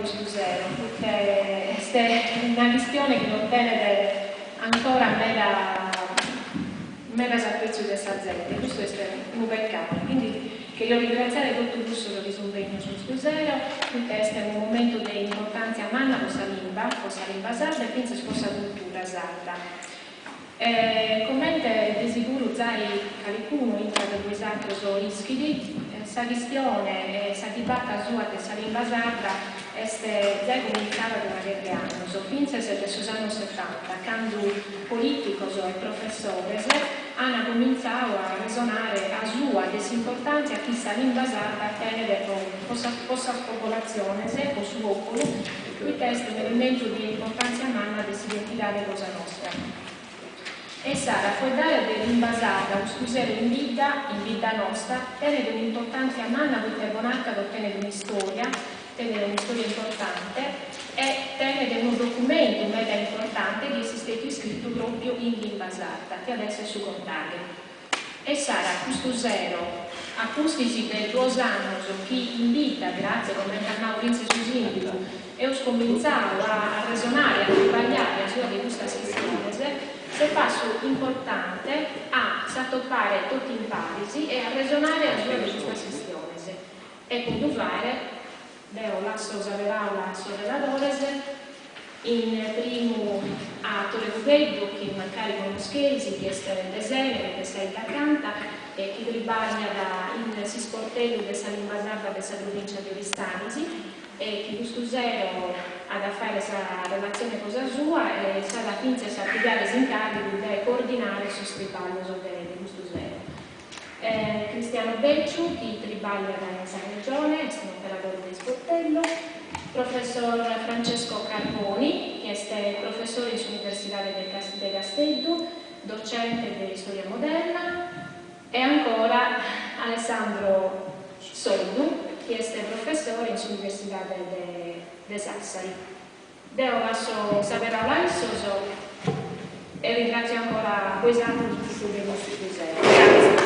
questo zero, perché è una questione che non tiene ancora mera saprezza di questa gente, questo è un peccato. Quindi voglio ringraziare tutto il gusto che disimpegno su questo zero, questo è un momento di importanza manna questa lingua sarda e quindi questa cultura sarda. Commente di sicuro zai qualcuno in da due altri sono ischidi, questa questione, questa dibatta sua che sta lingua sarda già cominciava da una guerra anni, finché negli anni 70, quando politici e professori hanno cominciato a ragionare a sua disimportanza a chi sta lingua sarda tenere con questa popolazione, se il suo popolo, questo è un elemento di importanza manna di identità di cosa nostra. E Sara può dare dell'invasata, scusare in vita nostra, tenere un'importanza manna perché Bonacca ottiene un'storia importante e tenere un documento mega importante che esiste scritto proprio in lingua sarda, che adesso è su contabile. E Sara, questo zero, a custisi dei 2 anni, chi invita, grazie come Maurizio Susindico, e ho cominciato a ragionare, a sbagliare a sua di questa sessione, se passo importante a satoppare tutti in parisi e a ragionare a sua di questa sessione. E quando fare, devo lascio saperà la sua relatore, in primo a Torre Gubeddo, che magari conoscete, che è il disegno, che è da canta, e che ribaglia in Sisportello della lingua sarda della provincia di Oristanisi, e che questo zero ha da fare questa relazione cosa sua e sarà finza a pigliare incarico di coordinare il suo scrivaglio di questo zero. Cristiano Becciu, che tribaglia da questa regione, è un operatore di Sportello, professor Francesco Carboni, che è professore all'Università di Castello, docente di storia moderna, e ancora Alessandro Soldu, che è professore all'Università di Sassari. Devo lascio sapere adesso e ringrazio ancora voi altri di questo. Grazie.